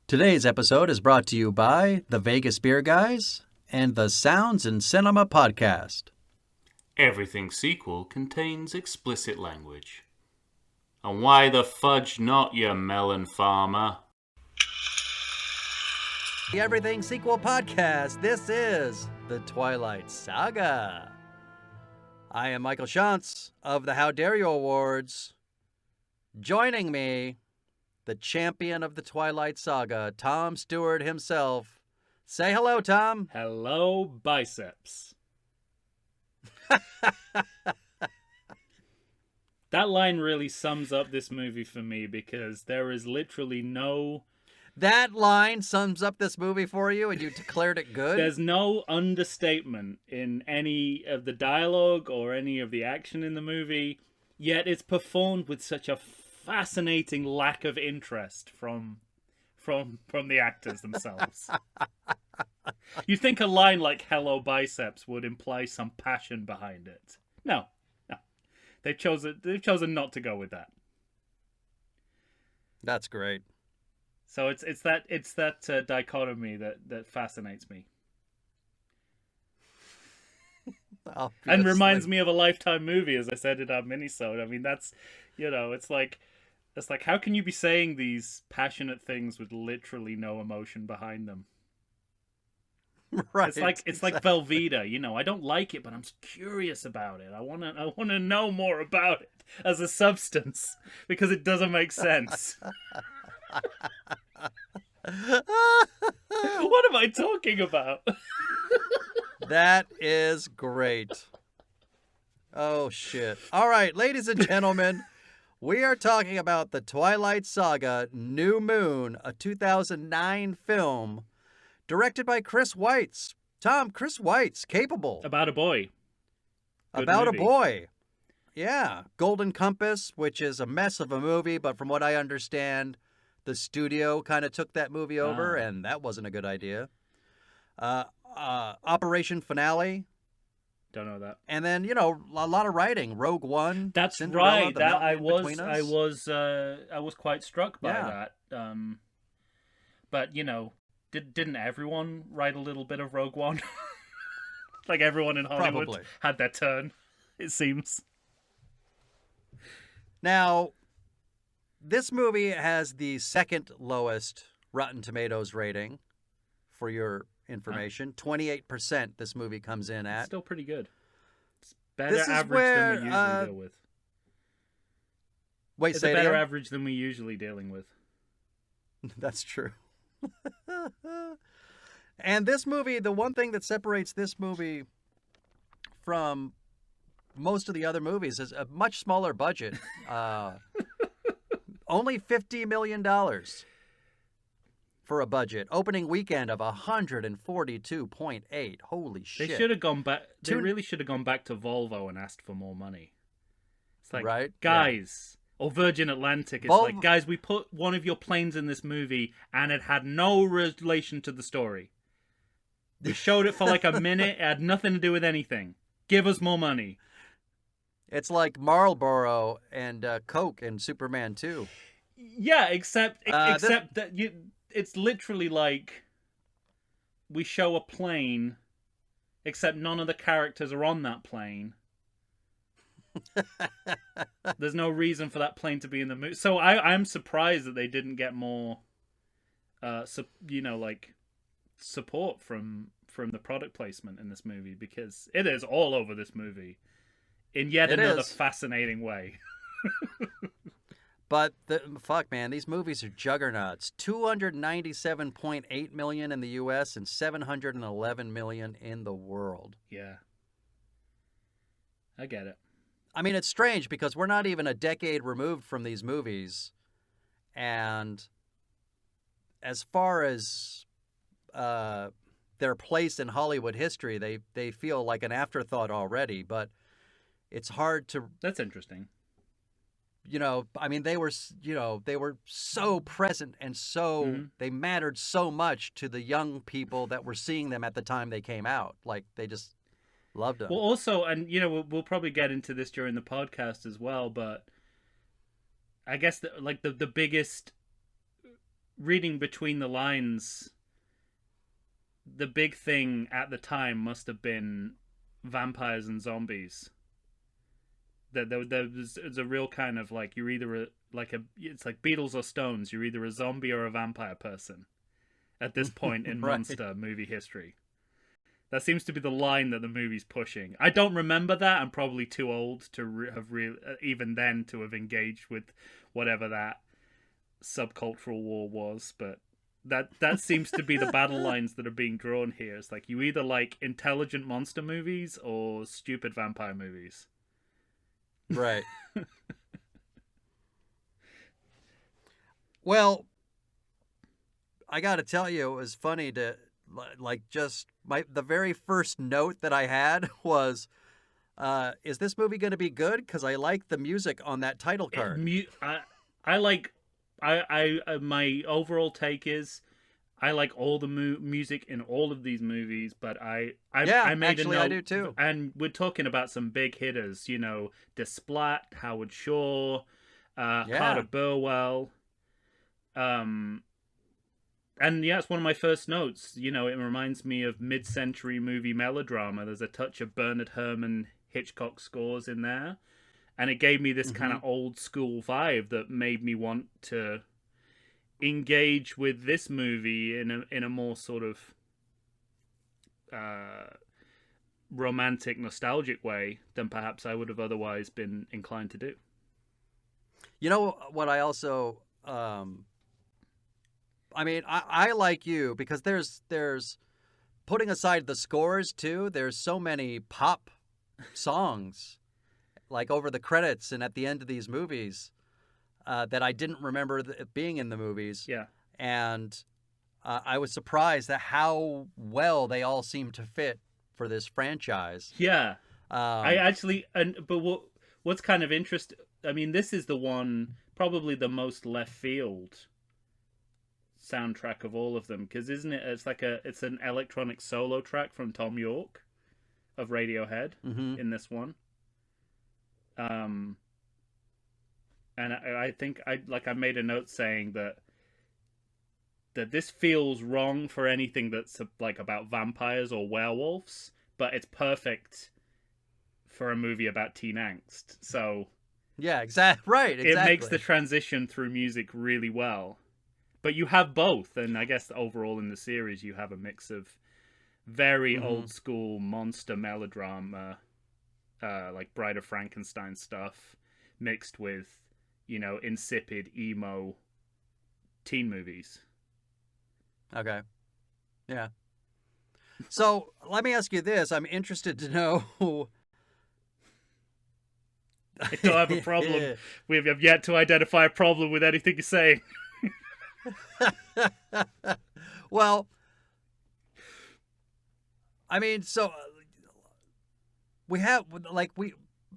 Today's episode is brought to you by the Vegas Beer Guys and the Sounds in Cinema podcast. Everything sequel contains explicit language. And why the fudge not, you melon farmer? The Everything Sequel podcast. This is the Twilight Saga. I am Michael Shantz of the How Dare You Awards. Joining me, the champion of the Twilight Saga, Tom Stewart himself. Say hello, Tom. Hello, biceps. That line really sums up this movie for me because there is literally no... That line sums up this movie for you and you declared it good? There's no understatement in any of the dialogue or any of the action in the movie, yet it's performed with such a fascinating lack of interest from the actors themselves. You'd think a line like "Hello, biceps" would imply some passion behind it. No. They've chosen not to go with that. That's great. So it's that dichotomy that fascinates me. And reminds me of a Lifetime movie, as I said in our minisode. I mean, that's, it's like how can you be saying these passionate things with literally no emotion behind them? Right. It's like Velveeta, I don't like it, but I'm curious about it. I want to know more about it as a substance because it doesn't make sense. What am I talking about? That is great. Oh, shit. All right, ladies and gentlemen, we are talking about the Twilight Saga New Moon, a 2009 film directed by Chris Weitz. Tom, Chris Weitz, capable. About a boy. About a boy. Yeah. Golden Compass, which is a mess of a movie, but from what I understand, the studio kind of took that movie over, and that wasn't a good idea. Operation Finale. Don't know that. And then, a lot of writing. Rogue One. That's Cinderella, right. That I was quite struck by that. But didn't everyone write a little bit of Rogue One? Like everyone in Hollywood Probably had their turn, it seems. Now, this movie has the second lowest Rotten Tomatoes rating, for your information. 28% this movie comes in at. It's still pretty good. It's better average than we usually deal with. Wait, it's say a better again? average than we usually dealing with. That's true. And this movie, the one thing that separates this movie from most of the other movies is a much smaller budget. Only $50 million for a budget. Opening weekend of 142.8. Holy shit. They should have gone back. They really should have gone back to Volvo and asked for more money. It's like, right? Guys, or Virgin Atlantic. It's like, guys, we put one of your planes in this movie and it had no relation to the story. We showed it for like a minute. It had nothing to do with anything. Give us more money. It's like Marlboro and Coke in Superman 2. Yeah, except that it's literally like we show a plane, except none of the characters are on that plane. There's no reason for that plane to be in the movie. So I'm surprised that they didn't get more, support from the product placement in this movie, because it is all over this movie in yet another fascinating way. But fuck, man, these movies are juggernauts. $297.8 million in the U.S. and $711 million in the world. Yeah, I get it. I mean, it's strange because we're not even a decade removed from these movies, and as far as their place in Hollywood history, they feel like an afterthought already. But it's hard to. That's interesting. I mean, they were so present and so they mattered so much to the young people that were seeing them at the time they came out. Like, they just loved them. Well, also, and we'll probably get into this during the podcast as well, but I guess the biggest reading between the lines, the big thing at the time must have been vampires and zombies. There's a real kind of like, you're either it's like Beatles or Stones. You're either a zombie or a vampire person at this point in Right. monster movie history. That seems to be the line that the movie's pushing. I don't remember that. I'm probably too old to have even then to have engaged with whatever that subcultural war was. But that seems to be the battle lines that are being drawn here. It's like, you either like intelligent monster movies or stupid vampire movies. Right. Well, I got to tell you, it was funny to like just the very first note that I had was, is this movie going to be good? Because I like the music on that title card. My overall take is, I like all the music in all of these movies, but I made actually, a note, I do too. And we're talking about some big hitters, you know, Desplat, Howard Shore, Carter Burwell, and yeah, it's one of my first notes. You know, it reminds me of mid-century movie melodrama. There's a touch of Bernard Herrmann, Hitchcock scores in there, and it gave me this kind of old school vibe that made me want to engage with this movie in a more sort of romantic, nostalgic way than perhaps I would have otherwise been inclined to do. You know what I also, I mean, I like you because there's putting aside the scores too, there's so many pop songs like over the credits and at the end of these movies that I didn't remember being in the movies. Yeah. And I was surprised at how well they all seem to fit for this franchise. Yeah. I actually, but what's kind of interesting, I mean, this is the one, probably the most left field soundtrack of all of them, because isn't it, it's an electronic solo track from Tom York of Radiohead in this one. And I think I made a note saying that this feels wrong for anything that's like about vampires or werewolves, but it's perfect for a movie about teen angst. So yeah, right. Exactly. It makes the transition through music really well. But you have both, and I guess overall in the series you have a mix of very old school monster melodrama, like Bride of Frankenstein stuff, mixed with, you know, insipid emo teen movies. Okay. Yeah. So let me ask you this. I'm interested to know. I don't have a problem. We have yet to identify a problem with anything you're saying. Well, I mean, so we have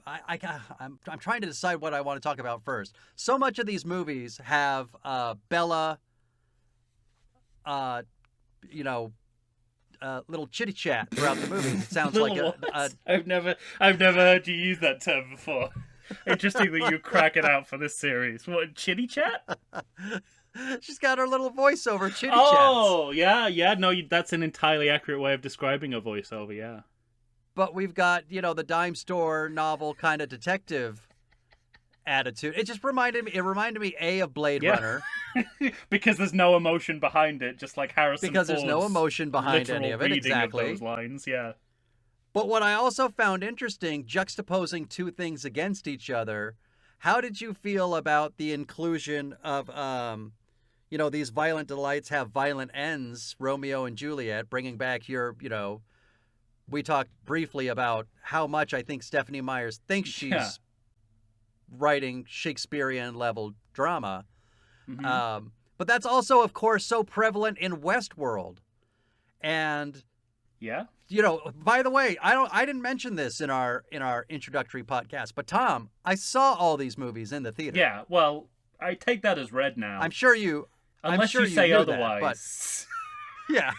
I'm trying to decide what I want to talk about first. So much of these movies have Bella, little chitty chat throughout the movie. It sounds like I've never heard you use that term before. Interesting that you crack it out for this series. What, chitty chat? She's got her little voiceover chitty chats. Oh, yeah. No, that's an entirely accurate way of describing a voiceover, yeah. But we've got, the dime store novel kind of detective attitude. It just reminded me of Blade Runner. Because there's no emotion behind it, just like Harrison Because Ford's there's no emotion behind any of it, exactly. Of those lines, yeah. But what I also found interesting, juxtaposing two things against each other, how did you feel about the inclusion of, these violent delights have violent ends, Romeo and Juliet, bringing back your, we talked briefly about how much I think Stephanie Myers thinks she's writing Shakespearean-level drama. But that's also, of course, so prevalent in Westworld. And... yeah. By the way, I didn't mention this in our introductory podcast, but Tom, I saw all these movies in the theater. Yeah, well, I take that as read now. I'm sure you say That, otherwise. but, yeah.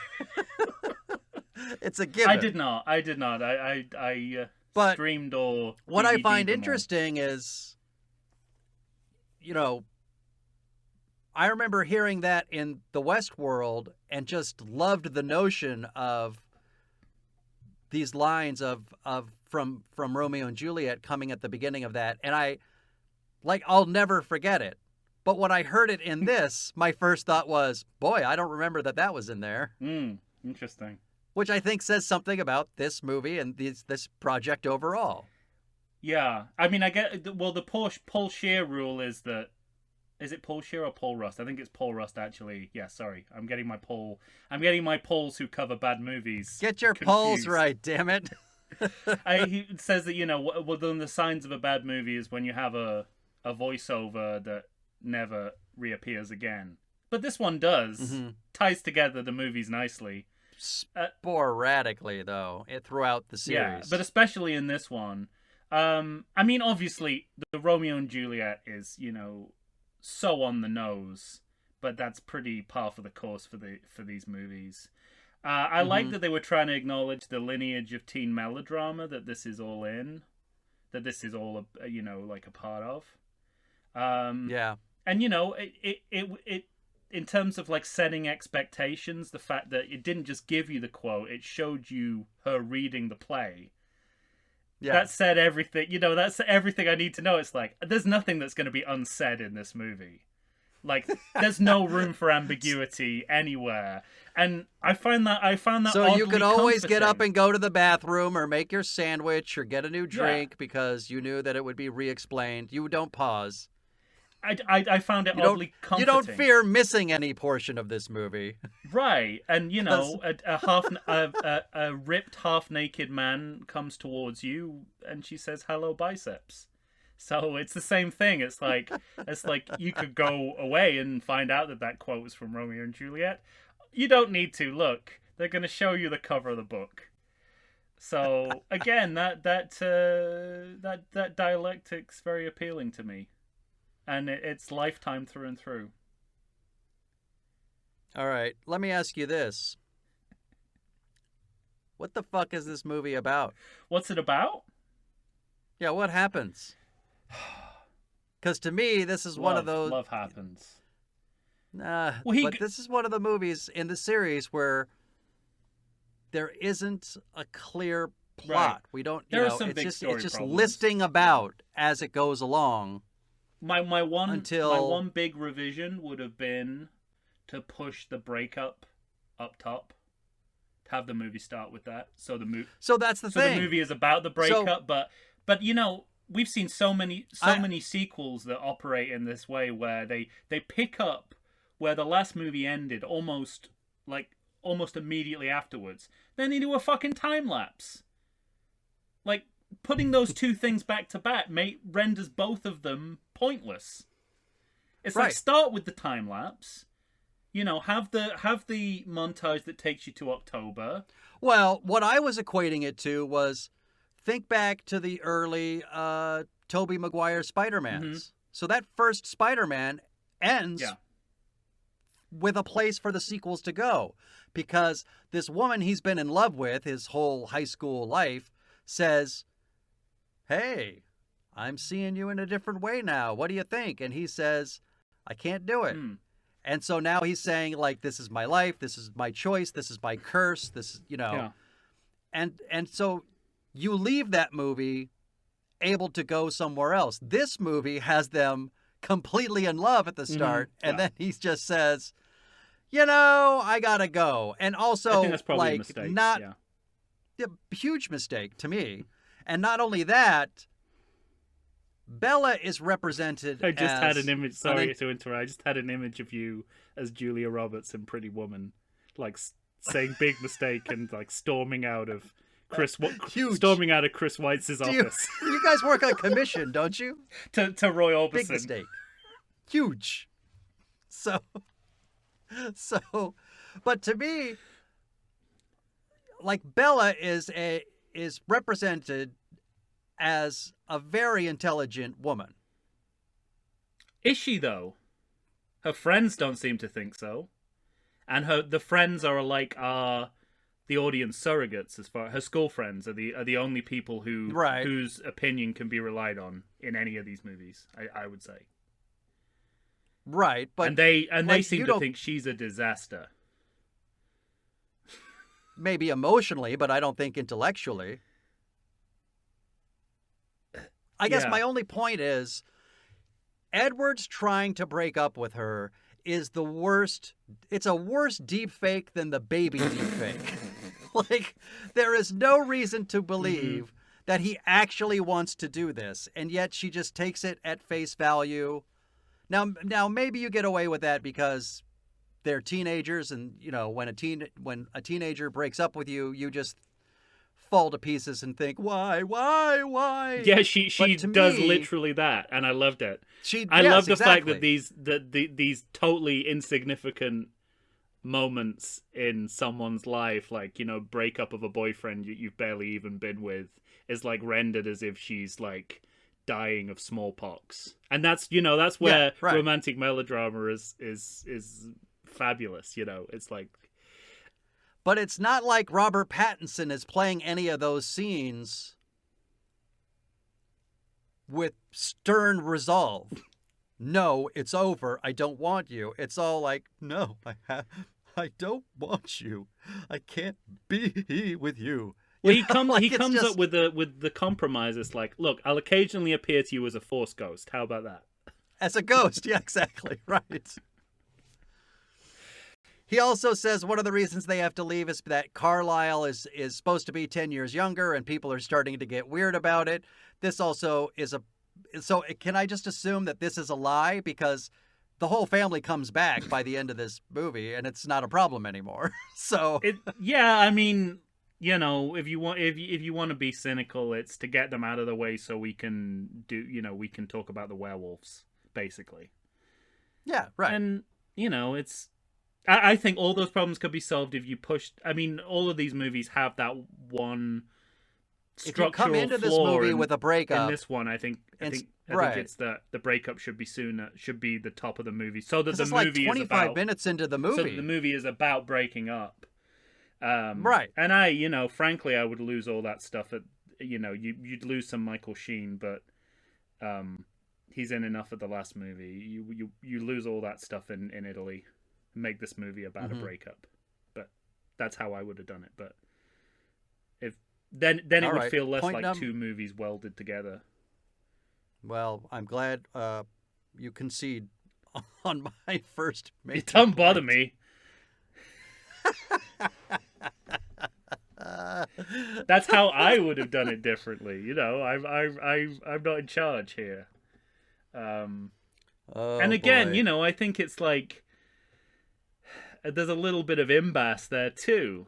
It's a given. I did not. I streamed or what I find them interesting is, I remember hearing that in the West world and just loved the notion of these lines from Romeo and Juliet coming at the beginning of that, and I'll never forget it. But when I heard it in this, my first thought was, boy, I don't remember that was in there. Interesting. Which I think says something about this movie and this project overall. Yeah. I mean, I get... Well, the Paul Scheer rule is that... Is it Paul Scheer or Paul Rust? I think it's Paul Rust, actually. Yeah, sorry. I'm getting my Pauls who cover bad movies Get your confused. Pauls right, damn it. He says that, one of the signs of a bad movie is when you have a voiceover that never reappears again. But this one does. Mm-hmm. Ties together the movies nicely. Sporadically, though, throughout the series. Yeah, but especially in this one. I mean, obviously, the Romeo and Juliet is, so on the nose, but that's pretty par for the course for these movies. I like that they were trying to acknowledge the lineage of teen melodrama that this is all in, that this is all like a part of. Yeah, and it in terms of like setting expectations, the fact that it didn't just give you the quote, it showed you her reading the play. Yeah. That said everything, that's everything I need to know. It's like, there's nothing that's going to be unsaid in this movie. Like, there's no room for ambiguity anywhere. And I found that so you could always comforting. Get up and go to the bathroom or make your sandwich or get a new drink because you knew that it would be re-explained. You don't pause. I found it oddly comforting. You don't fear missing any portion of this movie. Right. And, a ripped, half-naked man comes towards you and she says, hello, biceps. So it's the same thing. It's like you could go away and find out that quote was from Romeo and Juliet. You don't need to. Look, they're going to show you the cover of the book. So, again, that dialectic's very appealing to me. And it's Lifetime through and through. All right, let me ask you this. What the fuck is this movie about? What's it about? Yeah, what happens? Because to me, this is one of those... Love happens. But this is one of the movies in the series where there isn't a clear plot. Right. We don't, it's just problems. Listing about as it goes along. My one big revision would have been to push the breakup up top. To have the movie start with that. So that's the thing. So the movie is about the breakup, but we've seen so many sequels that operate in this way where they pick up where the last movie ended almost immediately afterwards. Then they do a fucking time lapse. Like, putting those two things back to back renders both of them pointless. It's right. Like, start with the time lapse. Have the montage that takes you to October. Well, what I was equating it to was think back to the early Tobey Maguire Spider-Mans. Mm-hmm. So that first Spider-Man ends with a place for the sequels to go. Because this woman he's been in love with his whole high school life says, hey, I'm seeing you in a different way now. What do you think? And he says, I can't do it. And so now he's saying, like, this is my life. This is my choice. This is my curse. This is, Yeah. And so you leave that movie able to go somewhere else. This movie has them completely in love at the start. And then he just says, I got to go. And also, I think that's probably a mistake. A huge mistake to me. And not only that, Bella is represented I just had an image, sorry to interrupt, I just had an image of you as Julia Roberts in Pretty Woman, like saying big mistake and like storming out of Chris Weiss's office. You guys work on commission, don't you? to Roy Orbison. Big mistake. Huge. So, but to me, like, Bella is represented as a very intelligent woman. Is she, though? Her friends don't seem to think so. And the friends are like the audience surrogates. As far her school friends are the only people whose opinion can be relied on in any of these movies, I would say. Right, but they like, seem you to don't- think she's a disaster. maybe emotionally, but I don't think intellectually. I guess Yeah. my only point is Edward's trying to break up with her is the worst. It's a worse deep fake than the baby deep fake. Like, there is no reason to believe that he actually wants to do this, and yet she just takes it at face value. Now maybe you get away with that because they're teenagers, and you know, when a teenager breaks up with you, you just fall to pieces and think, why? Yeah, she But to does me, literally that, and I loved it. I yes, love the fact exactly. that these totally insignificant moments in someone's life, like, you know, breakup of a boyfriend you've barely even been with, is like rendered as if she's like dying of smallpox, and that's, you know, that's where Yeah, right. romantic melodrama is fabulous. You know, it's like, But it's not like Robert Pattinson is playing any of those scenes with stern resolve. No, it's over. I don't want you. It's all like, no, I don't want you. I can't be with you. well, You know, like, he it's comes just, up with the compromise. It's like, look, I'll occasionally appear to you as a force ghost. How about that? as a ghost. Yeah, exactly. Right. He also says one of the reasons they have to leave is that Carlisle is supposed to be 10 years younger and people are starting to get weird about it. This also is a... So can I just assume that this is a lie? Because the whole family comes back by the end of this movie and it's not a problem anymore. So... Yeah, I mean, you know, if you want to be cynical, it's to get them out of the way so we can we can talk about the werewolves, basically. Yeah, right. And, you know, I think all those problems could be solved if you pushed. I mean, all of these movies have that one If you come structural into this flaw movie in, with a breakup... in this one, I think right. it's that the breakup should be should be the top of the movie, so that the it's movie like 25 is about minutes into the movie. so that the movie is about breaking up. Right. And I, you know, frankly, I would lose all that stuff. You'd lose some Michael Sheen, but he's in enough of the last movie. You lose all that stuff in Italy. Make this movie about a breakup, but that's how I would have done it. But if then it All would right. feel less Point like two movies welded together. Well, I'm glad you concede on my first major It don't bother point. me. That's how I would have done it differently. You know, I'm not in charge here. Oh, And again, boy. you know, I think it's like there's a little bit of imbas there too.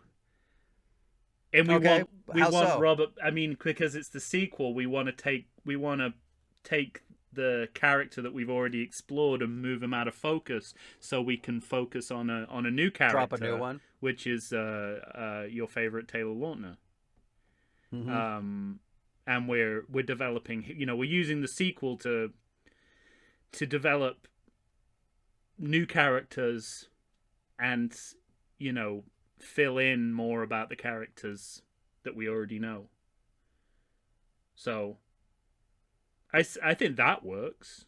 And we Okay, want how so? Robert. I mean, because it's the sequel, we want to take the character that we've already explored and move him out of focus, so we can focus on a new character, Drop a new one. which is your favorite Taylor Lautner. Mm-hmm. And we're developing. You know, we're using the sequel to develop new characters and, you know, fill in more about the characters that we already know. So I think that works.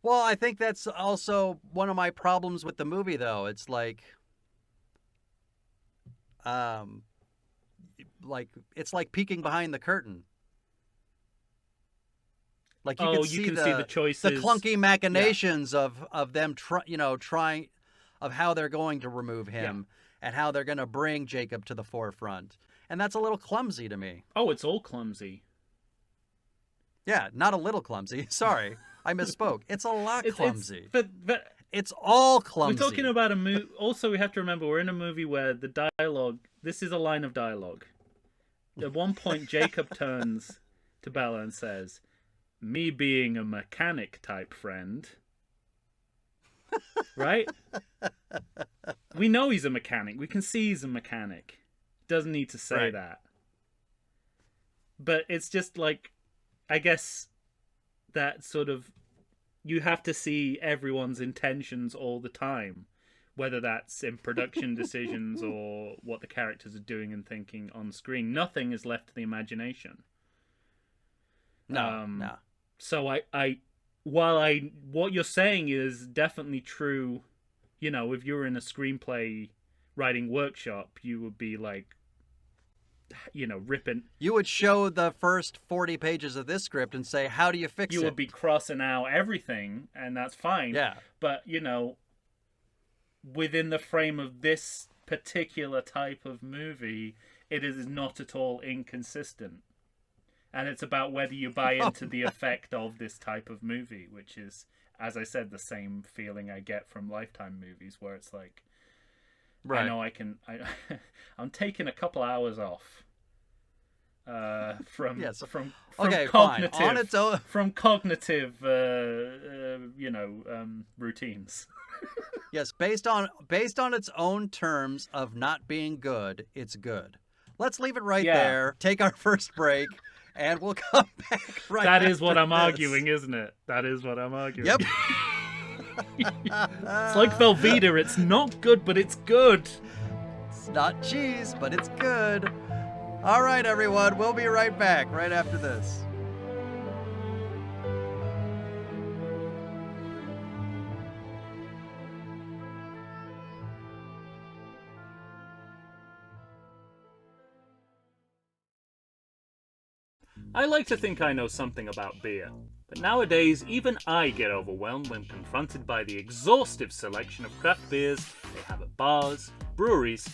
Well, I think that's also one of my problems with the movie, though. It's like it's like peeking behind the curtain. Like you can see the choices, the clunky machinations of them trying of how they're going to remove him and how they're going to bring Jacob to the forefront. And that's a little clumsy to me. Oh, it's all clumsy. Yeah, not a little clumsy. Sorry, I misspoke. It's a lot clumsy. But it's all clumsy. we're talking about a movie. Also, we have to remember we're in a movie where the dialogue. This is a line of dialogue. At one point, Jacob turns to Bella and says, "Me being a mechanic type friend." Right? We know he's a mechanic. We can see he's a mechanic. Doesn't need to say that. But it's just like, I guess that sort of, you have to see everyone's intentions all the time, whether that's in production decisions or what the characters are doing and thinking on screen. Nothing is left to the imagination. No. So I what you're saying is definitely true, if you were in a screenplay writing workshop, you would be like, ripping. You would show the first 40 pages of this script and say, how do you fix it? You would be crossing out everything, and that's fine. Yeah. But, within the frame of this particular type of movie, it is not at all inconsistent. And it's about whether you buy into the effect of this type of movie, which is, as I said, the same feeling I get from Lifetime movies, where it's like, right. I know I'm taking a couple hours off from okay, cognitive fine. On its own... from cognitive routines. Yes, based on its own terms of not being good, it's good. Let's leave it right there. Take our first break. And we'll come back right That is what I'm this. arguing, isn't it? That is what I'm arguing. Yep. It's like Velveeta. It's not good, but it's good. It's not cheese, but it's good. All right, everyone. We'll be right back right after this. I like to think I know something about beer, but nowadays even I get overwhelmed when confronted by the exhaustive selection of craft beers they have at bars, breweries,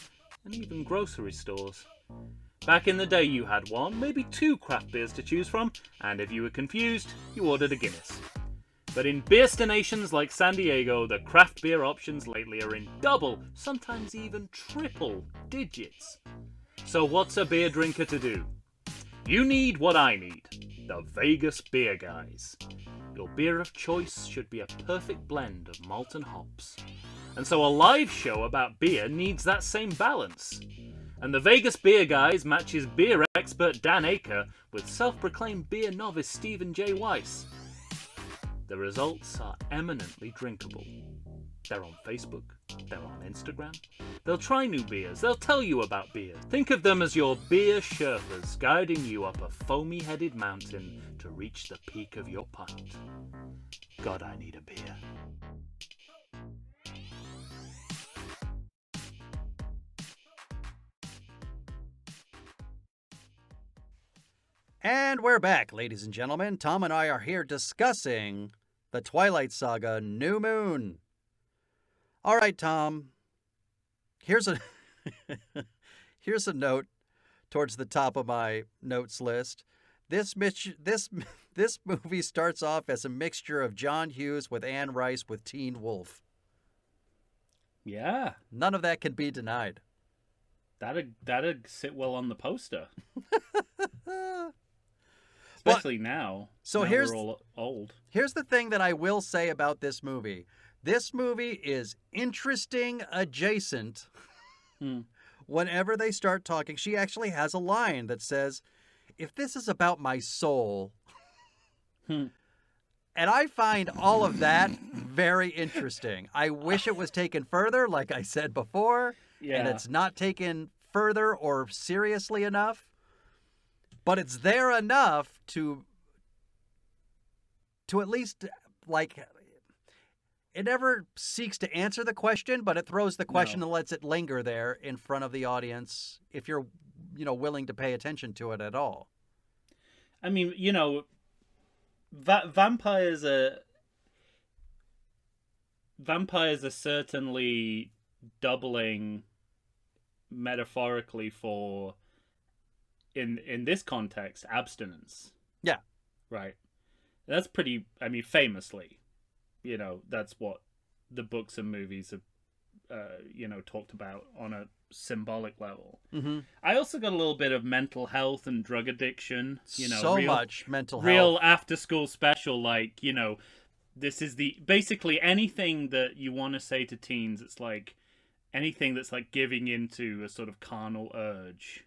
and even grocery stores. Back in the day you had one, maybe two craft beers to choose from, and if you were confused, you ordered a Guinness. But in beerstinations like San Diego, the craft beer options lately are in double, sometimes even triple digits. So what's a beer drinker to do? You need what I need, the Vegas Beer Guys. Your beer of choice should be a perfect blend of malt and hops. And so a live show about beer needs that same balance. And the Vegas Beer Guys matches beer expert Dan Aker with self-proclaimed beer novice Stephen J. Weiss. The results are eminently drinkable. They're on Facebook, they're on Instagram. They'll try new beers, they'll tell you about beer. Think of them as your beer Sherpas guiding you up a foamy-headed mountain to reach the peak of your pint. God, I need a beer. And we're back, ladies and gentlemen. Tom and I are here discussing the Twilight Saga New Moon. All right, Tom. Here's a note towards the top of my notes list. This movie starts off as a mixture of John Hughes with Anne Rice with Teen Wolf. Yeah. None of that can be denied. That'd sit well on the poster. Especially now. So now we're all old. Here's the thing that I will say about this movie. This movie is interesting adjacent. Whenever they start talking, she actually has a line that says, if this is about my soul. And I find all of that very interesting. I wish it was taken further, like I said before. Yeah. And it's not taken further or seriously enough. But it's there enough to at least, like, it never seeks to answer the question, but it throws the question and lets it linger there in front of the audience if you're, willing to pay attention to it at all. I mean, vampires are certainly doubling metaphorically for, in this context, abstinence. Yeah. Right. That's pretty, famously, that's what the books and movies have, talked about on a symbolic level. Mm-hmm. I also got a little bit of mental health and drug addiction. Much mental health. Real after-school special, like, this is basically anything that you want to say to teens. It's like anything that's like giving into a sort of carnal urge.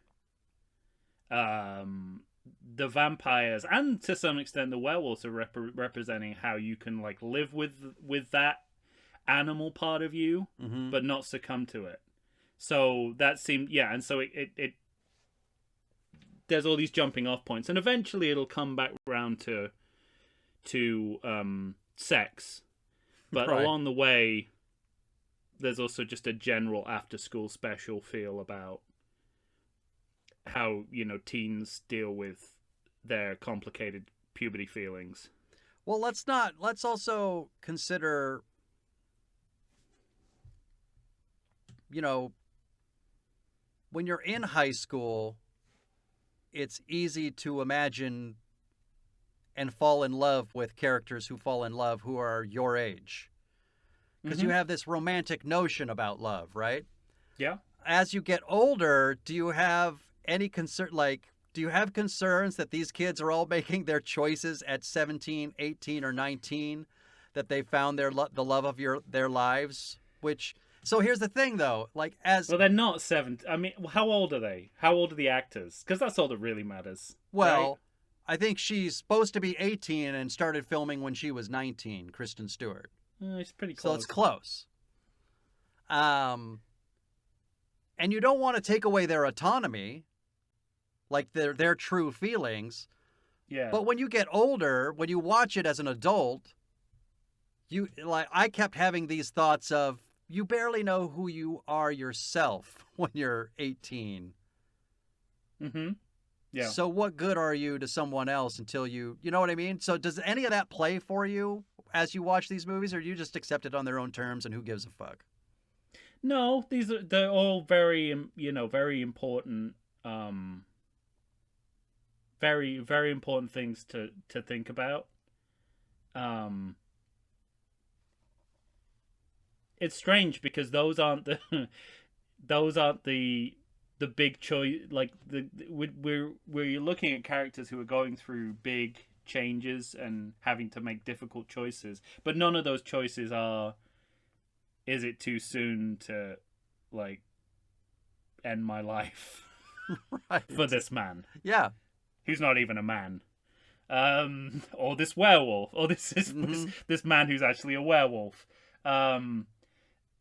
The vampires and to some extent the werewolves are representing how you can like live with that animal part of you, but not succumb to it. So that seemed, and so it there's all these jumping off points, and eventually it'll come back around to to sex, but Right. along the way, there's also just a general after-school special feel about how, teens deal with their complicated puberty feelings. Well, let's also consider, when you're in high school, it's easy to imagine and fall in love with characters who fall in love who are your age. Because you have this romantic notion about love, right? Yeah. As you get older, do you have any concern, do you have concerns that these kids are all making their choices at 17, 18, or 19, that they found the love of their lives? So here's the thing, though. Well, they're not 7. I mean, how old are they? How old are the actors? Because that's all that really matters. Well, right? I think she's supposed to be 18 and started filming when she was 19, Kristen Stewart. It's pretty close. So it's close. And you don't want to take away their autonomy, like their true feelings. Yeah. But when you get older, when you watch it as an adult, I kept having these thoughts of, you barely know who you are yourself when you're 18. Mm-hmm. Yeah. So what good are you to someone else until you know what I mean? So does any of that play for you as you watch these movies, or do you just accept it on their own terms and who gives a fuck? No, they're all very, very important, very, very important things to think about. It's strange because those aren't the big choice. Like we're looking at characters who are going through big changes and having to make difficult choices, but none of those choices are, is it too soon to end my life Right. for this man Yeah. who's not even a man, or this werewolf, or this man who's actually a werewolf.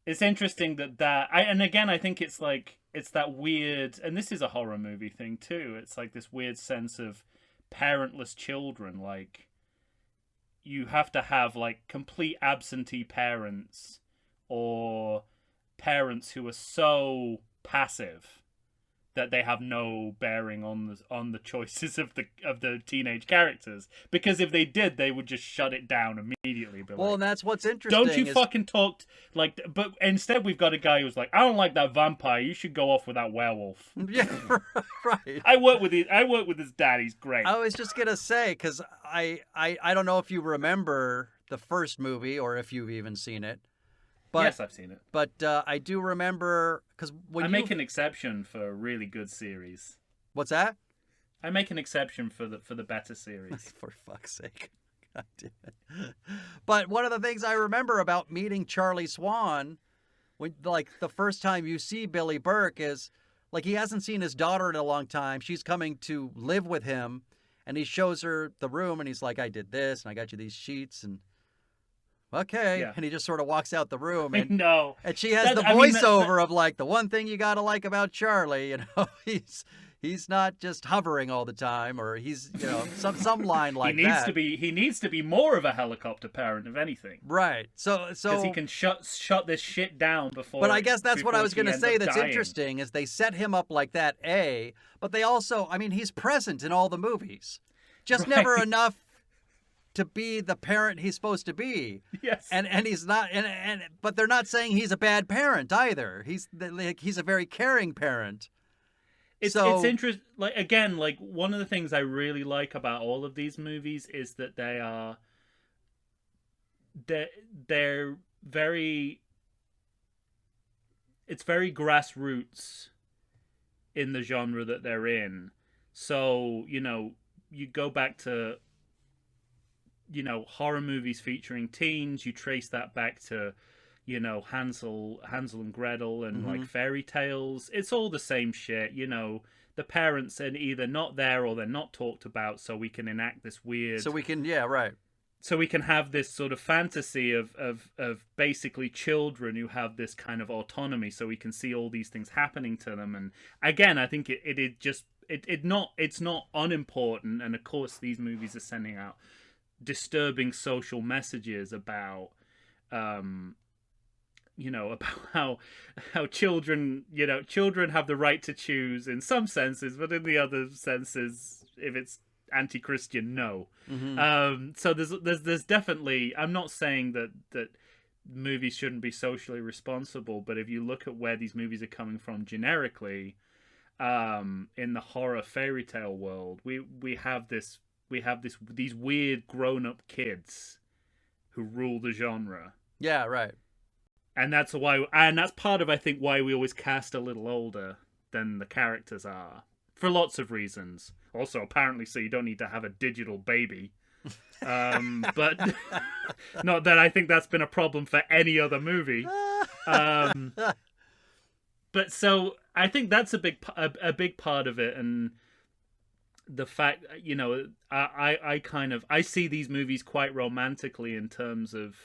It's interesting I think it's that weird, and this is a horror movie thing too. It's like this weird sense of parentless children. Like, you have to have complete absentee parents, or parents who are so passive that they have no bearing on the choices of the teenage characters. Because if they did, they would just shut it down immediately. But and that's what's interesting. Don't you fucking talk but instead we've got a guy who's like, I don't like that vampire. You should go off with that werewolf. Yeah, right. I work with his dad. He's great. I was just gonna say, because I don't know if you remember the first movie or if you've even seen it. But, yes, I've seen it. But I do remember, because when I make an exception for a really good series. What's that? I make an exception for the better series. For fuck's sake. God damn it. But one of the things I remember about meeting Charlie Swan, when the first time you see Billy Burke, is he hasn't seen his daughter in a long time. She's coming to live with him, and he shows her the room, and he's like, I did this, and I got you these sheets, and okay. Yeah. And he just sort of walks out the room. And, no. And she has the voiceover of the one thing you got to like about Charlie, he's not just hovering all the time, or he's, some line like that. He needs to be more of a helicopter parent, if anything. Right. So because he can shut this shit down before. But I guess that's what I was going to say. That's interesting, is they set him up like that. But they also, he's present in all the movies, just never enough to be the parent he's supposed to be. Yes. And he's not, but they're not saying he's a bad parent either. He's a very caring parent. It's interesting. One of the things I really like about all of these movies is that they're very, it's very grassroots in the genre that they're in. So, you go back to, horror movies featuring teens, you trace that back to, Hansel and Gretel and fairy tales. It's all the same shit. The parents are either not there or they're not talked about, so we can enact this weird. So we can, yeah, right. So we can have this sort of fantasy of basically children who have this kind of autonomy, so we can see all these things happening to them. And again, I think it's not unimportant. And of course, these movies are sending out disturbing social messages about about how children have the right to choose in some senses, but in the other senses, if it's anti-Christian, no. So there's definitely, I'm not saying that movies shouldn't be socially responsible, but if you look at where these movies are coming from generically, in the horror fairy tale world, we have these weird grown-up kids who rule the genre. Yeah, right. And that's part of, I think, why we always cast a little older than the characters are, for lots of reasons. Also, apparently, so you don't need to have a digital baby. But not that I think that's been a problem for any other movie. But so I think that's a big part of it, and the fact, I see these movies quite romantically in terms of,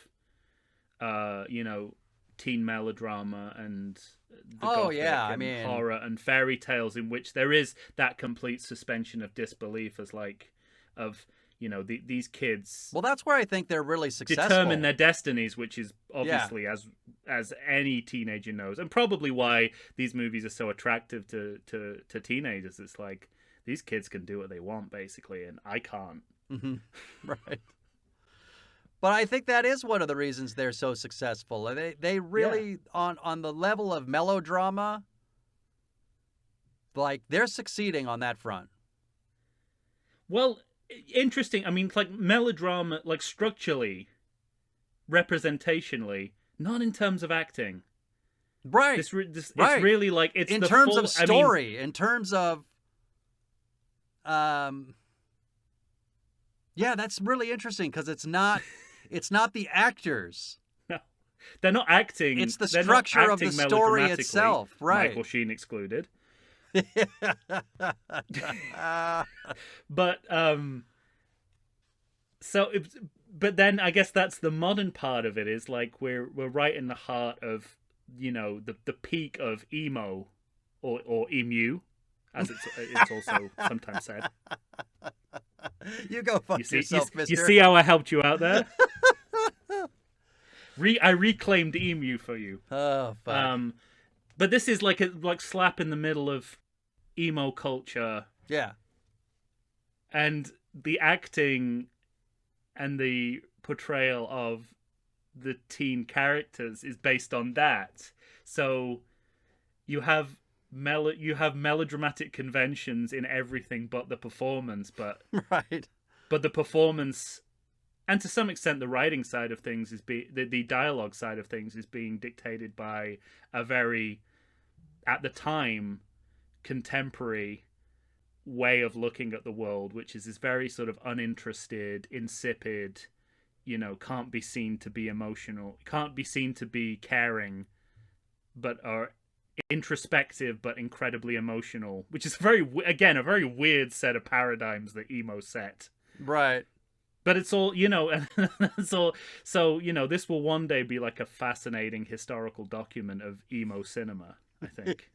teen melodrama and gothic and horror and fairy tales, in which there is that complete suspension of disbelief these kids. Well, that's where I think they're really successful. Determine their destinies, which is obviously, as any teenager knows, and probably why these movies are so attractive to teenagers. It's like, these kids can do what they want, basically, and I can't. Mm-hmm. Right. But I think that is one of the reasons they're so successful. They really, on the level of melodrama, like, they're succeeding on that front. Well, interesting. I mean, like, melodrama, like, structurally, representationally, not in terms of acting. Right. It's right. It's really like, it's in the terms full, of story, in terms of, yeah, that's really interesting, because it's not the actors. No, they're not acting. It's the structure of the story itself, right? Michael Sheen excluded. But but then I guess that's the modern part of it, is like we're right in the heart of, the peak of emo or emu, as it's also sometimes said. You go fuck yourself, mister. You see how I helped you out there? I reclaimed emu for you. Oh, fuck. But this is like slap in the middle of emo culture. Yeah. And the acting and the portrayal of the teen characters is based on that. So you have melodramatic conventions in everything but the performance, but right. But the performance, and to some extent the writing side of things, the dialogue side of things is being dictated by a very, at the time, contemporary way of looking at the world, which is this very sort of uninterested, insipid, can't be seen to be emotional, can't be seen to be caring, but are introspective but incredibly emotional, which is a very weird set of paradigms that emo set. Right. But it's all, so this will one day be like a fascinating historical document of emo cinema, I think.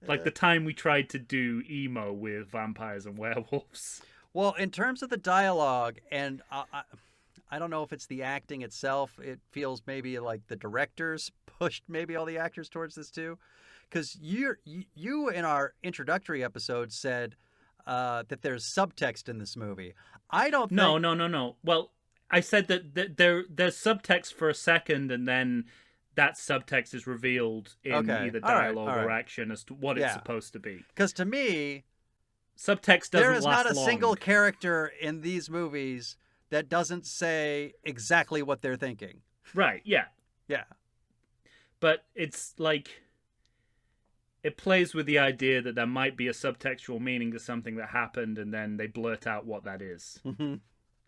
Like the time we tried to do emo with vampires and werewolves. Well, in terms of the dialogue, and I don't know if it's the acting itself, it feels maybe like the directors pushed maybe all the actors towards this too. Because you in our introductory episode said that there's subtext in this movie. I don't think... No. Well, I said that there's subtext for a second, and then that subtext is revealed in either dialogue or action as to what it's supposed to be. Because to me, subtext doesn't last long. There is not a single character in these movies that doesn't say exactly what they're thinking. Right, yeah. Yeah. But it's like... It plays with the idea that there might be a subtextual meaning to something that happened, and then they blurt out what that is. Mm-hmm.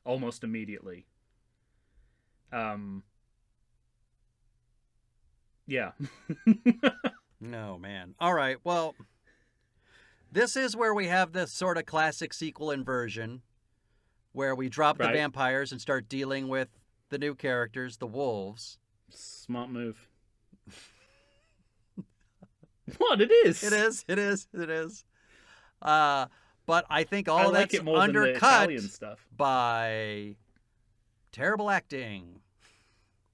Almost immediately. Yeah. No, man. All right, well, this is where we have this sort of classic sequel inversion, where we drop the vampires and start dealing with the new characters, the wolves. Smart move. What? It is. It is. But I think all that's more undercut than the stuff. by terrible acting.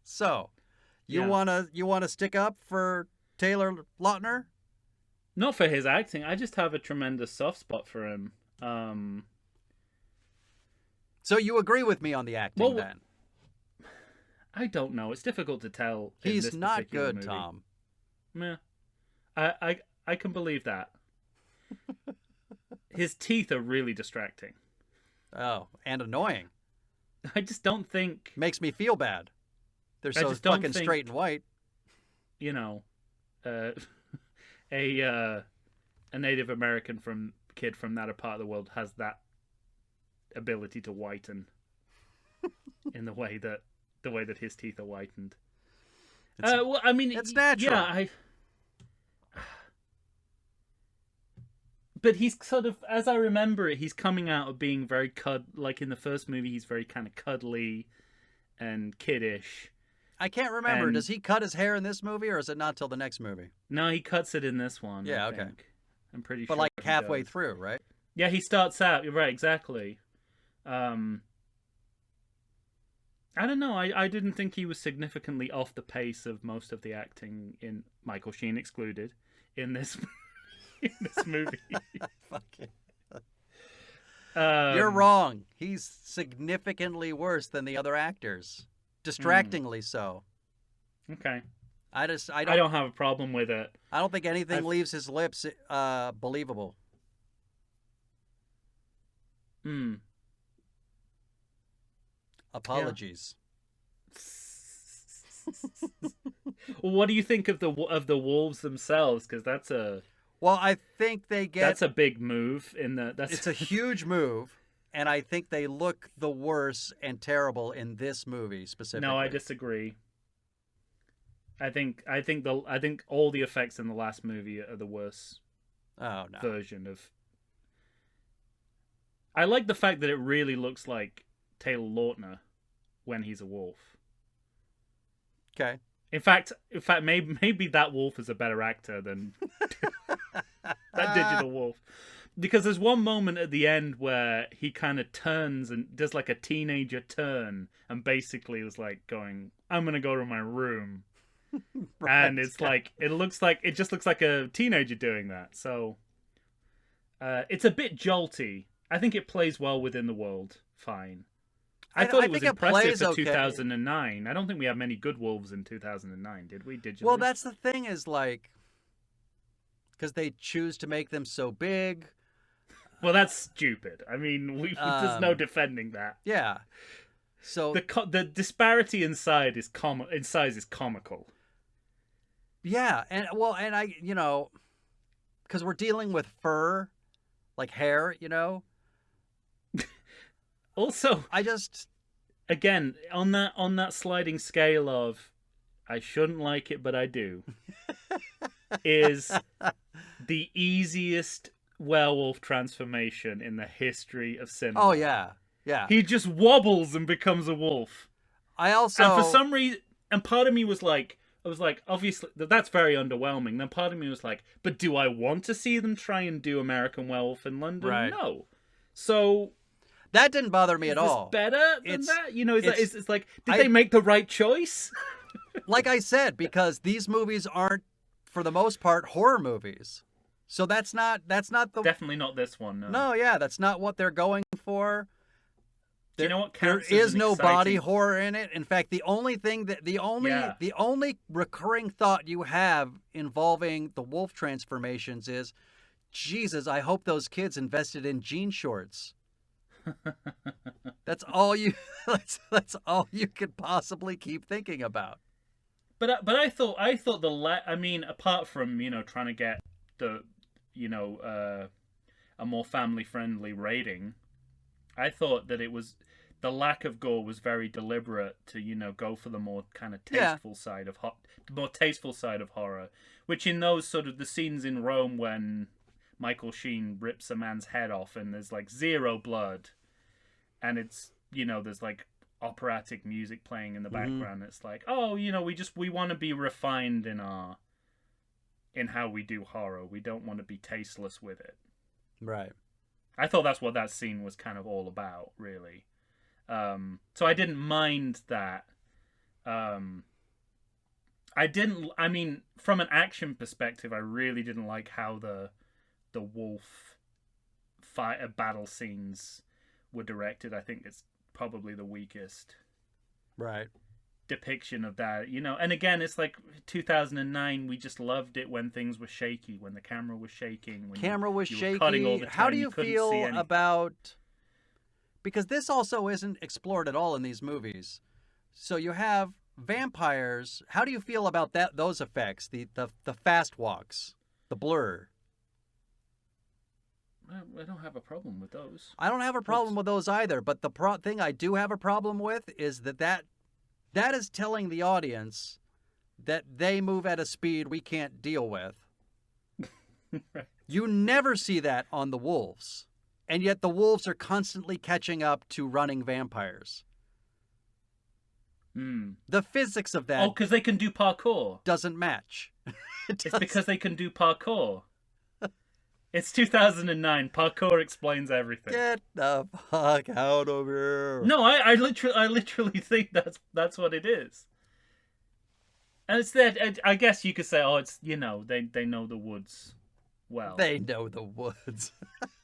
So, you Yeah. wanna stick up for Taylor Lautner? Not for his acting. I just have a tremendous soft spot for him. So you agree with me on the acting Well, then? I don't know. It's difficult to tell. In He's this not particular good, movie. Tom. Meh. I can believe that. His teeth are really distracting. Oh, and annoying. I just don't think, Makes me feel bad. They're I so just don't fucking think- straight and white. you know, uh, a Native American kid from that part of the world has that ability to whiten in the way that his teeth are whitened. Well, I mean, it's natural. Yeah, but he's sort of, as I remember it, he's coming out of being very like in the first movie, he's very kind of cuddly and kiddish. I can't remember. And- Does he cut his hair in this movie, or is it not till the next movie? No, he cuts it in this one. Yeah, I okay. think. I'm pretty But sure. like he halfway does. through, right? Yeah, he starts out. You're right, exactly. I don't know. I didn't think he was significantly off the pace of most of the acting, in Michael Sheen excluded, in this in this movie. Fucking. Um, You're wrong. He's significantly worse than the other actors. Distractingly so. Okay. I I don't have a problem with it. I don't think anything I've- leaves his lips believable. Hmm. Apologies. Well, what do you think of the wolves themselves? Because that's a Well, I think they get that's a big move in the. That's it's a huge move, and I think they look the worse and terrible in this movie specifically. No, I disagree. I think all the effects in the last movie are the worst Oh no. version of. I like the fact that it really looks like Taylor Lautner when he's a wolf. Okay. In fact, maybe that wolf is a better actor than that digital wolf, because there's one moment at the end where he kind of turns and does like a teenager turn, and basically was like going, "I'm gonna go to my room," and it's like it just looks like a teenager doing that. So it's a bit jolty. I think it plays well within the world. Fine. I thought it was think impressive plays for okay. 2009. I don't think we have many good wolves in 2009, did we? Digitally? Well, that's the thing is like, because they choose to make them so big. Well, that's stupid. I mean, there's no defending that. Yeah. So The disparity in size is comical. yeah, and I because we're dealing with fur, like hair, Also, I just again, on that sliding scale of I shouldn't like it, but I do, is the easiest werewolf transformation in the history of cinema. oh yeah. He just wobbles and becomes a wolf. I also And for some reason, and part of me was like, obviously, that's very underwhelming. Then part of me was like, but do I want to see them try and do American Werewolf in London? Right. No. So that didn't bother me at is this all. better than It's- that? It's like, did I- they make the right choice? Like I said, because these movies aren't, for the most part, horror movies. So that's not the Definitely not this one. No. no, yeah, that's not what they're going for. Do you know what There counts as is an no exciting- body horror in it. In fact, the only recurring thought you have involving the wolf transformations is, Jesus, I hope those kids invested in jean shorts. That's all you that's all you could possibly keep thinking about. But I thought I mean, apart from trying to get the a more family friendly rating, I thought that it was the lack of gore was very deliberate to go for the more kind of tasteful side of horror, which in those sort of the scenes in Rome when Michael Sheen rips a man's head off and there's like zero blood, and it's there's like operatic music playing in the background. It's like, oh, we want to be refined in how we do horror. We don't want to be tasteless with it. Right. I thought that's what that scene was kind of all about, really. So I didn't mind that. I mean, from an action perspective, I really didn't like how the wolf battle scenes were directed. I think it's probably the weakest depiction of that, and again, it's like 2009. We just loved it when things were shaky, when the camera was shaking, when you were shaky. Cutting all the time, how do you feel about, because this also isn't explored at all in these movies, so you have vampires. How do you feel about those effects, the fast walks, the blur? I don't have a problem with those. I don't have a problem with those either, but the thing I do have a problem with is that is telling the audience that they move at a speed we can't deal with. Right. You never see that on the wolves, and yet the wolves are constantly catching up to running vampires. The physics of that... Oh, because they can do parkour. ...doesn't match. It's because they can do parkour. It's 2009. Parkour explains everything. Get the fuck out of here. No, I literally think that's what it is. And it's that, I guess you could say, oh, it's, they know the woods well. They know the woods.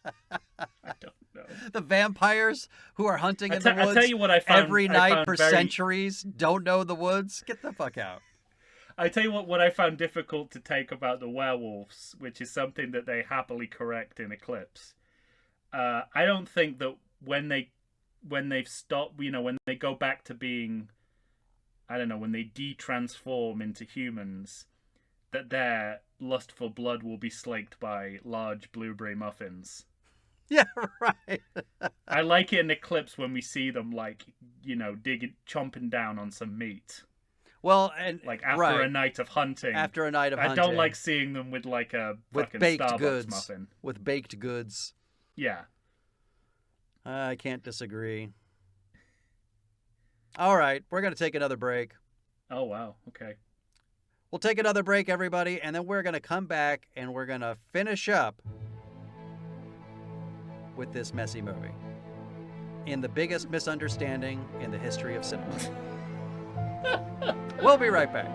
I don't know. The vampires who are hunting in the woods I'll tell you what I found, every night for centuries don't know the woods. Get the fuck out. I tell you what I found difficult to take about the werewolves, which is something that they happily correct in Eclipse. I don't think that when they've stopped, when they go back to being, I don't know, when they de-transform into humans, that their lust for blood will be slaked by large blueberry muffins. Yeah, right. I like it in Eclipse when we see them chomping down on some meat. Well, and after a night of hunting. After a night of hunting. I don't like seeing them with a fucking Starbucks goods. muffin. With baked goods. Yeah. I can't disagree. All right, we're going to take another break. Oh, wow. Okay. We'll take another break, everybody, and then we're going to come back and we're going to finish up with this messy movie in the biggest misunderstanding in the history of cinema. We'll be right back.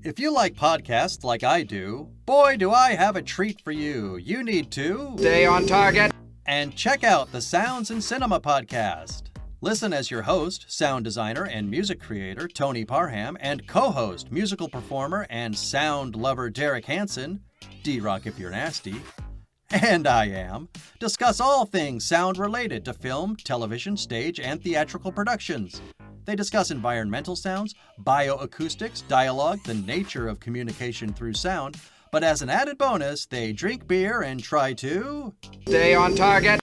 If you like podcasts like I do, boy, do I have a treat for you. You need to stay on target and check out the Sounds in Cinema podcast. Listen as your host, sound designer and music creator Tony Parham, and co-host, musical performer and sound lover Derek Hansen, D-Rock if you're nasty, and I am, discuss all things sound related to film, television, stage, and theatrical productions. They discuss environmental sounds, bioacoustics, dialogue, the nature of communication through sound, but as an added bonus, they drink beer and try to stay on target.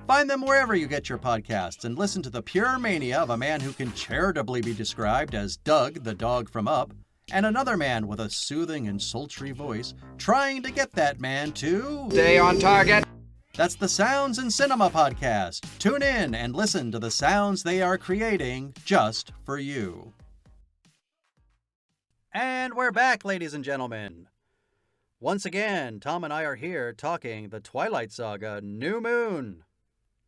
Find them wherever you get your podcasts and listen to the pure mania of a man who can charitably be described as Doug, the dog from Up, and another man with a soothing and sultry voice trying to get that man to stay on target. That's the Sounds in Cinema podcast. Tune in and listen to the sounds they are creating just for you. And we're back, ladies and gentlemen. Once again, Tom and I are here talking the Twilight Saga New Moon,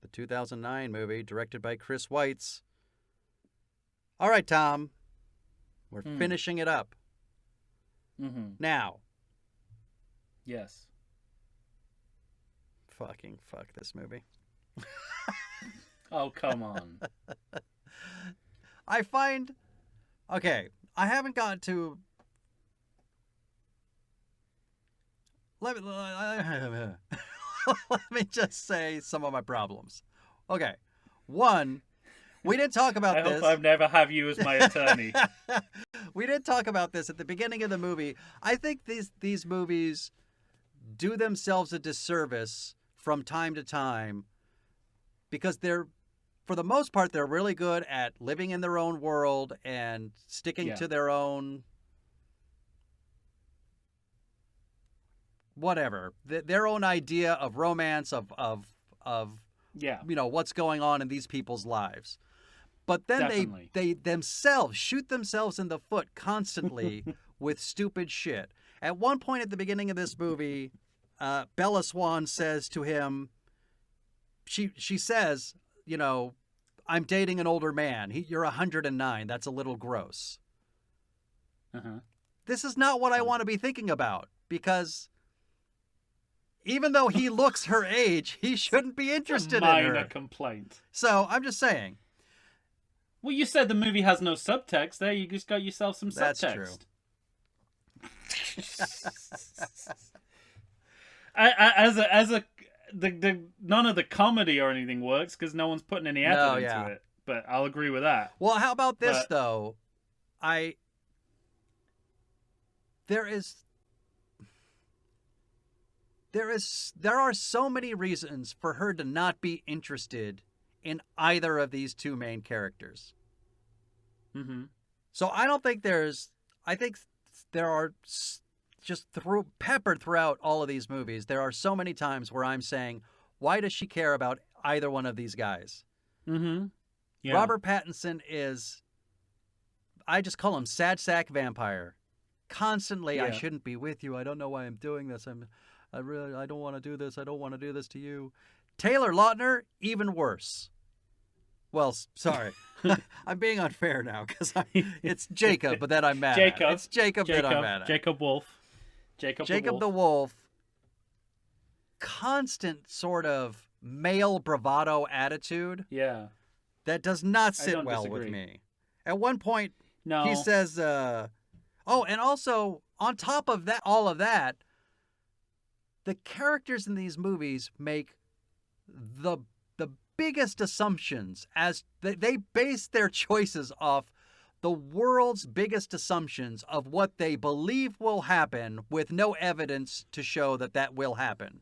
the 2009 movie directed by Chris Weitz. All right, Tom, we're finishing it up. Mm-hmm. Now. Yes. Fucking fuck this movie. Oh, come on. I find... Okay, I haven't gotten to... Let me just say some of my problems. Okay. One, we didn't talk about this. I hope I never have you as my attorney. We didn't talk about this at the beginning of the movie. I think these movies do themselves a disservice from time to time because for the most part, they're really good at living in their own world and sticking to their own whatever, their own idea of romance, of what's going on in these people's lives. But then Definitely. they themselves shoot themselves in the foot constantly with stupid shit. At one point at the beginning of this movie, Bella Swan says to him, she says, you know, I'm dating an older man. You're 109. That's a little gross. Uh-huh. This is not what I want to be thinking about, because even though he looks her age, he shouldn't be interested in Minor her. complaint. So I'm just saying. Well, you said the movie has no subtext. There, you just got yourself some That's subtext. true. None of the comedy or anything works because no one's putting any effort into it. But I'll agree with that. Well, how about this though? There are so many reasons for her to not be interested in either of these two main characters. Mm-hmm. So I think there are just peppered throughout all of these movies. There are so many times where I'm saying, why does she care about either one of these guys? Mm-hmm. Yeah. Robert Pattinson is, I just call him sad sack vampire. Constantly, I shouldn't be with you. I don't know why I'm doing this. I don't want to do this. I don't want to do this to you. Taylor Lautner, even worse. Well, sorry. I'm being unfair now because it's Jacob, but then I'm mad. It's Jacob that I'm mad at. Jacob Wolf. Jacob the Wolf. Constant sort of male bravado attitude. Yeah. That does not sit well with me. At one point, no. He says, and also on top of that, all of that, the characters in these movies make the biggest assumptions, as they base their choices off the world's biggest assumptions of what they believe will happen with no evidence to show that will happen.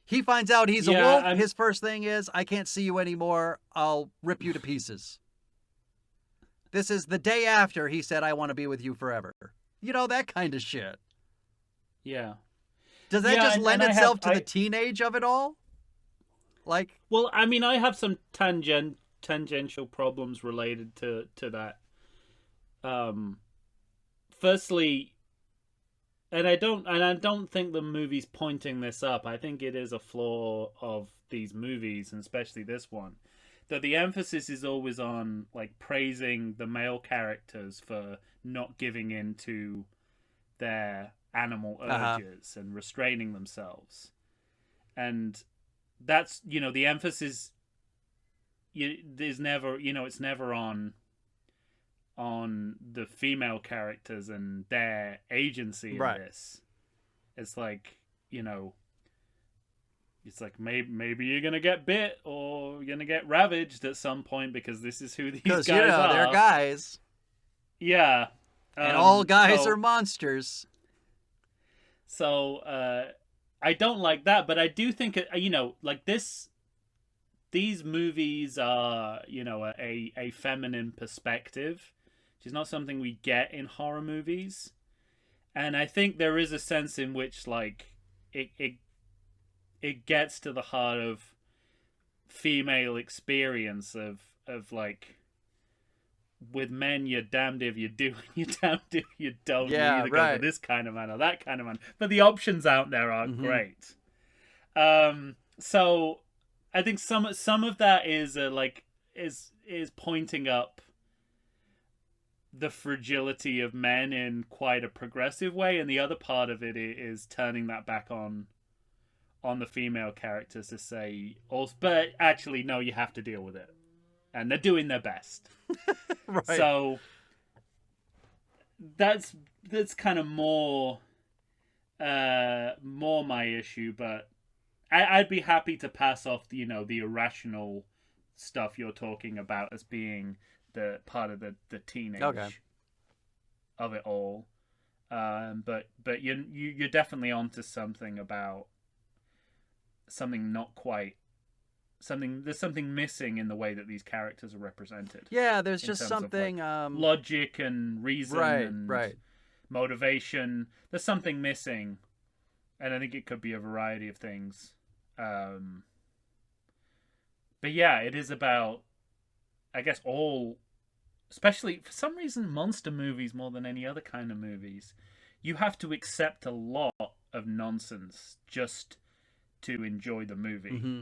He finds out he's a wolf. His first thing is, I can't see you anymore. I'll rip you to pieces. This is the day after he said, I want to be with you forever. You know, that kind of shit. Yeah. Does that just lend itself to the teenage of it all? Like, well, I mean, I have some tangential problems related to that. Firstly, and I don't think the movie's pointing this up. I think it is a flaw of these movies, and especially this one, that the emphasis is always on like praising the male characters for not giving in to their animal urges and restraining themselves. And that's, the emphasis is never, it's never on the female characters and their agency in this. It's like, it's like maybe you're gonna get bit or you're gonna get ravaged at some point because this is who these guys are. They're guys. Yeah. And all guys are monsters. So, I don't like that, but I do think, like these movies are, a feminine perspective, which is not something we get in horror movies. And I think there is a sense in which, like, it gets to the heart of female experience of like, with men, you're damned if you do, you're damned if you don't. Yeah, you either go for this kind of man or that kind of man. But the options out there are great. So I think some of that is is pointing up the fragility of men in quite a progressive way, and the other part of it is turning that back on the female characters to say, but actually, no, you have to deal with it. And they're doing their best. Right. So that's kind of more my issue, but I'd be happy to pass off the irrational stuff you're talking about as being the part of the teenage of it all. But you're definitely onto something about something not quite. There's something missing in the way that these characters are represented. Yeah, there's just something like logic and reason and motivation. There's something missing, and I think it could be a variety of things. But yeah, it is about, I guess, all, especially for some reason, monster movies more than any other kind of movies. You have to accept a lot of nonsense just to enjoy the movie. Mm-hmm.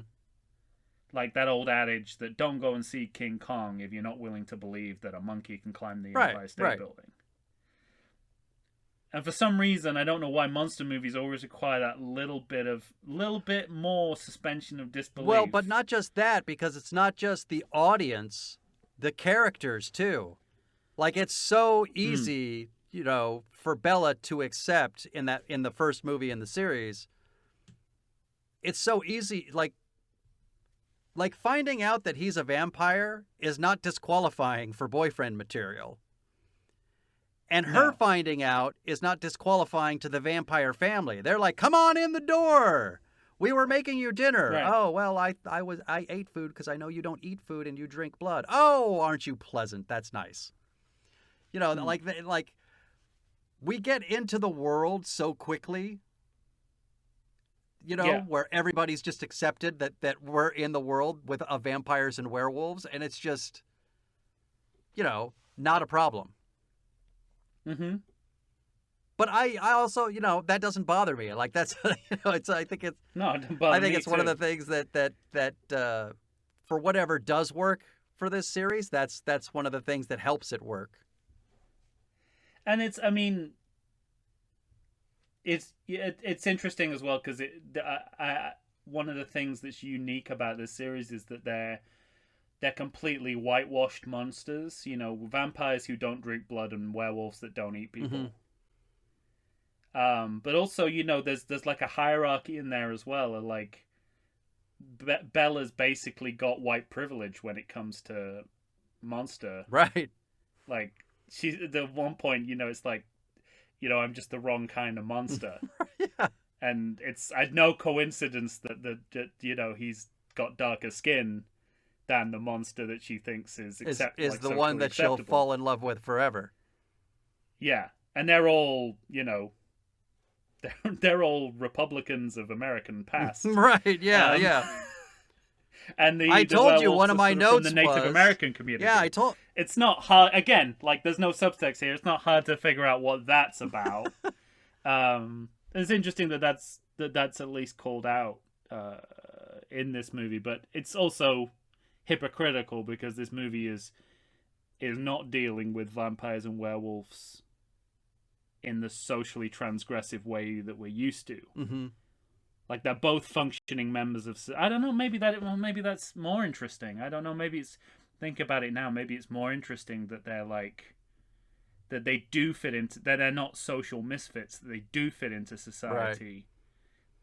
Like that old adage that don't go and see King Kong if you're not willing to believe that a monkey can climb the Empire State Building. And for some reason, I don't know why monster movies always require that little bit more suspension of disbelief. Well, but not just that, because it's not just the audience, the characters too. Like, it's so easy, you know, for Bella to accept in the first movie in the series. It's so easy, like finding out that he's a vampire is not disqualifying for boyfriend material. And her finding out is not disqualifying to the vampire family. They're like, "Come on in the door. We were making you dinner." Right. "Oh, well, I ate food because I know you don't eat food and you drink blood." "Oh, aren't you pleasant? That's nice." You know, like we get into the world so quickly. You know, where everybody's just accepted that we're in the world with vampires and werewolves, and it's just, you know, not a problem. Mm-hmm. But I also, you know, that doesn't bother me. Like, that's, you know, it's, I think it's, No, it doesn't bother me it's one of the things that for whatever does work for this series, that's one of the things that helps it work. And it's, I mean, it's interesting as well because one of the things that's unique about this series is that they're completely whitewashed monsters. You know, vampires who don't drink blood and werewolves that don't eat people. Mm-hmm. But also, you know, there's like a hierarchy in there as well. Like Bella's basically got white privilege when it comes to monster. Right. Like she's at one point, you know, it's like, you know, I'm just the wrong kind of monster. Yeah. And it's no coincidence that you know, he's got darker skin than the monster that she thinks is the one that she'll fall in love with forever. Yeah, and they're all, you know, they're all Republicans of American past. Right? Yeah, yeah. And I told you one of my notes from the Native American community. Yeah, It's not hard. Again, like there's no subtext here. It's not hard to figure out what that's about. It's interesting that's at least called out in this movie, but it's also hypocritical because this movie is not dealing with vampires and werewolves in the socially transgressive way that we're used to. Mm-hmm. Like they're both functioning members of. I don't know. Maybe that's more interesting. I don't know. Maybe it's, think about it now. Maybe it's more interesting that they're like, that they do fit into, that they're not social misfits. That they do fit into society. Right.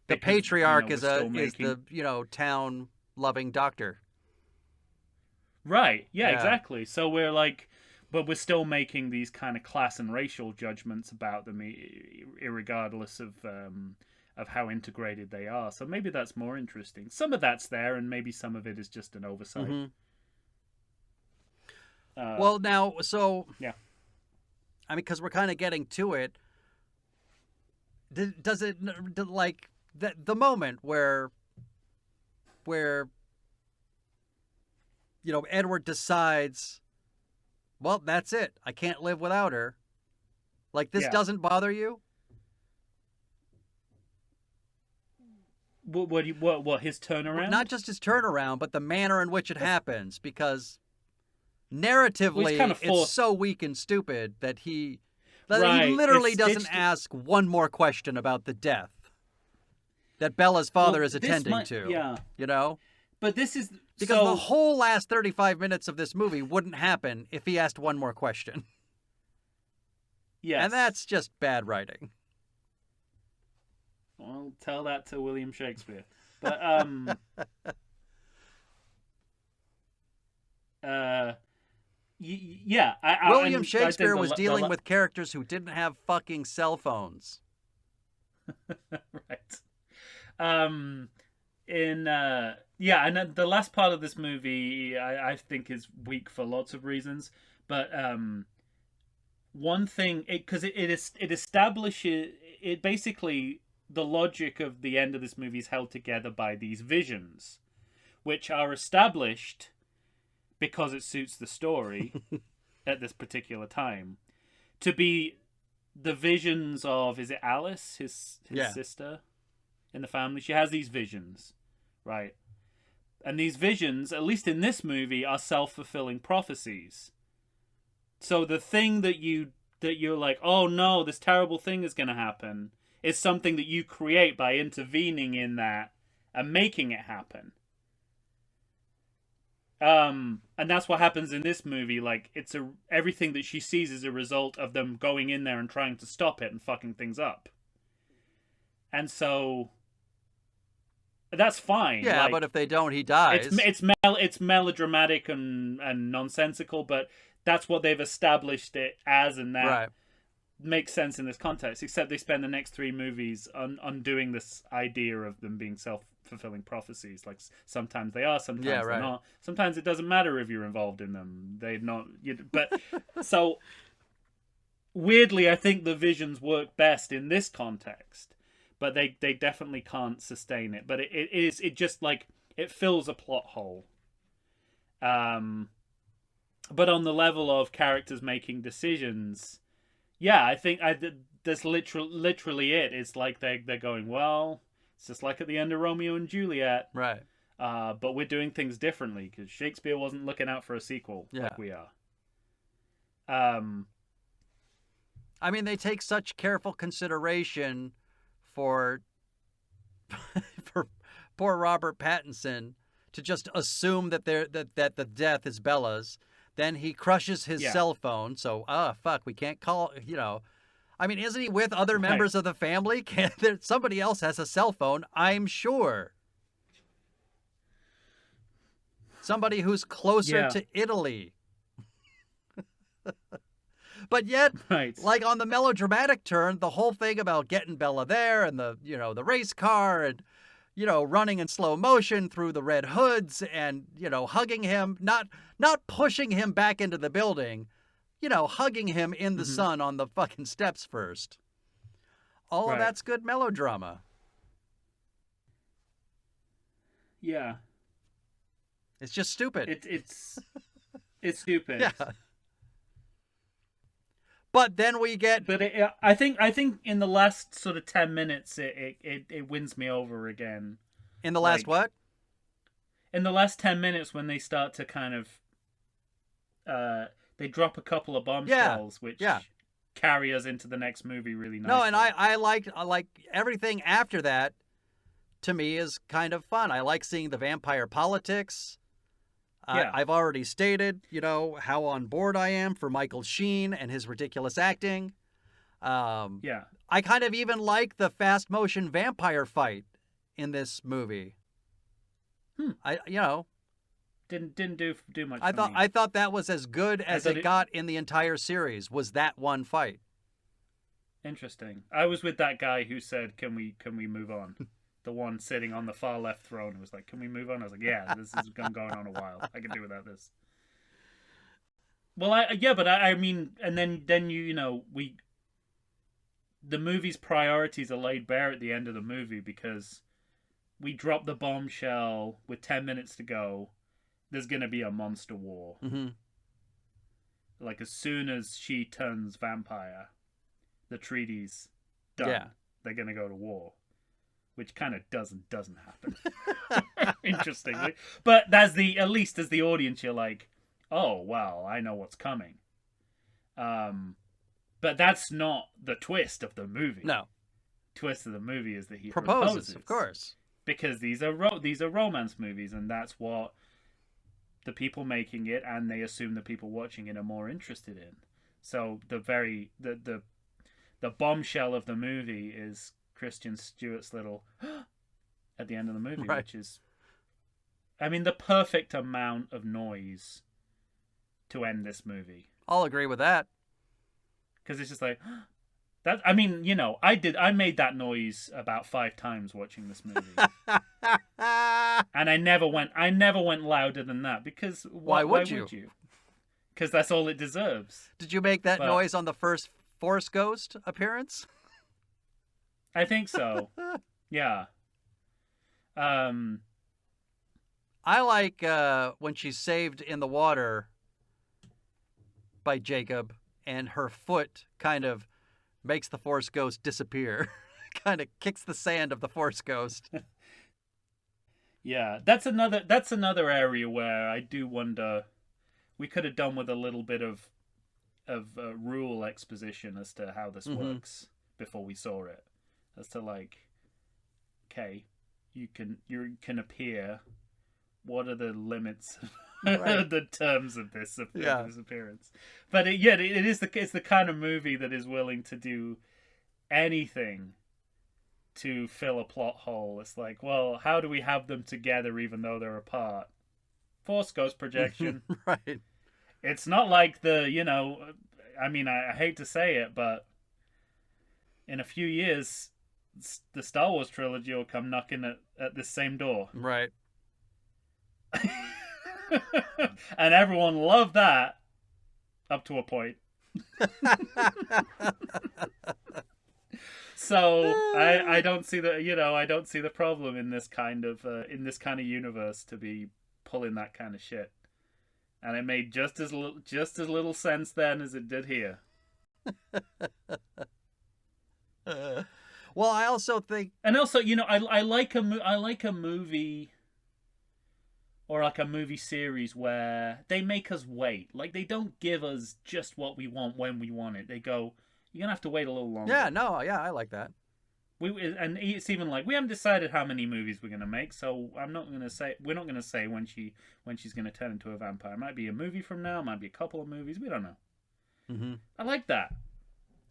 The patriarch is the, you know, town loving doctor. Right. Yeah. Exactly. So we're like, but we're still making these kind of class and racial judgments about them, irregardless of how integrated they are. So maybe that's more interesting. Some of that's there, and maybe some of it is just an oversight. Mm-hmm. Well, now, so yeah, I mean, because we're kind of getting to it. Does it, like the moment where you know, Edward decides, well, that's it. I can't live without her. Like, this doesn't bother you? What his turnaround? Not just his turnaround, but the manner in which it happens, because narratively it's so weak and stupid that he literally doesn't ask one more question about the death that Bella's father is attending to. Yeah. You know? But this is... Because the whole last 35 minutes of this movie wouldn't happen if he asked one more question. Yes. And that's just bad writing. Well, tell that to William Shakespeare. But, yeah. William Shakespeare was dealing with characters who didn't have fucking cell phones. Right. And the last part of this movie I think is weak for lots of reasons, but one thing, because it establishes, it basically, the logic of the end of this movie is held together by these visions, which are established because it suits the story at this particular time, to be the visions of, is it Alice, his sister in the family? She has these visions, right? And these visions, at least in this movie, are self-fulfilling prophecies. So the thing that you're like, oh no, this terrible thing is going to happen, is something that you create by intervening in that and making it happen. And that's what happens in this movie. Like, everything that she sees is a result of them going in there and trying to stop it and fucking things up. And so that's fine. Yeah, like, but if they don't, he dies. It's melodramatic and nonsensical, but that's what they've established it as, and that makes sense in this context. Except they spend the next 3 movies undoing this idea of them being self-fulfilling prophecies. Like, sometimes they are, sometimes they're not. Sometimes it doesn't matter if you're involved in them. They're not. But so weirdly, I think the visions work best in this context. But they definitely can't sustain it. But it just like, it fills a plot hole. But on the level of characters making decisions, yeah, I think that's literally it. It's like they're going, well, it's just like at the end of Romeo and Juliet, right? But we're doing things differently because Shakespeare wasn't looking out for a sequel like we are. I mean, they take such careful consideration for poor Robert Pattinson to just assume that that the death is Bella's. Then he crushes his cell phone. So, fuck, we can't call, I mean, isn't he with other members of the family? Somebody else has a cell phone, I'm sure. Somebody who's closer to Italy. But yet, like on the melodramatic turn, the whole thing about getting Bella there and the race car and, running in slow motion through the red hoods and, hugging him, not pushing him back into the building, hugging him in the sun on the fucking steps first. All of that's good melodrama. Yeah. It's just stupid. It's stupid. Yeah. But then we get. But I think in the last sort of 10 minutes, it wins me over again. In the last what? In the last 10 minutes, when they start to kind of, they drop a couple of bombshells, which carry us into the next movie really nicely. No, and I like everything after that. To me, is kind of fun. I like seeing the vampire politics. I've already stated, how on board I am for Michael Sheen and his ridiculous acting. I kind of even like the fast motion vampire fight in this movie. Didn't do much. I thought that was as good as it got in the entire series. Was that one fight? Interesting. I was with that guy who said, "Can we move on?" The one sitting on the far left throne was like, "Can we move on?" I was like, "Yeah, this has been going on a while. I can do without this." Well, I mean, and then the movie's priorities are laid bare at the end of the movie because we drop the bombshell with 10 minutes to go. There's gonna be a monster war. Mm-hmm. Like, as soon as she turns vampire, the treaty's done. Yeah. They're gonna go to war. Which kind of doesn't happen. Interestingly. But at least as the audience, you're like, oh, well, I know what's coming. But that's not the twist of the movie. No. Twist of the movie is that he proposes, of course. Because these are romance movies, and that's what the people making it and they assume the people watching it are more interested in. So the bombshell of the movie is Kristen Stewart's little at the end of the movie, which is, I mean, the perfect amount of noise to end this movie. I'll agree with that. Because it's just like that. I mean, I made that noise about 5 times watching this movie, and I never went louder than that because why would you? Because that's all it deserves. Did you make that noise on the first Force Ghost appearance? I think so. Yeah. I like when she's saved in the water by Jacob, and her foot kind of makes the Force Ghost disappear. Kind of kicks the sand of the Force Ghost. Yeah, that's another area where I do wonder we could have done with a little bit of rule exposition as to how this works before we saw it. As to like, okay, you can appear. What are the limits? Right. The terms of this appearance? But it is it's the kind of movie that is willing to do anything to fill a plot hole. It's like, well, how do we have them together even though they're apart? Force Ghost projection. Right. It's not like the, I mean, I hate to say it, but in a few years, the Star Wars trilogy will come knocking at this same door. Right. And everyone loved that up to a point. So I don't see the problem in this kind of universe to be pulling that kind of shit. And it made just as little sense then as it did here. Well, I also think, and also, I like a movie or like a movie series where they make us wait. Like, they don't give us just what we want when we want it. They go, you're gonna have to wait a little longer. Yeah, I like that. And it's even like, we haven't decided how many movies we're gonna make, so we're not gonna say when she's gonna turn into a vampire. It might be a movie from now, it might be a couple of movies, we don't know. Mm-hmm. I like that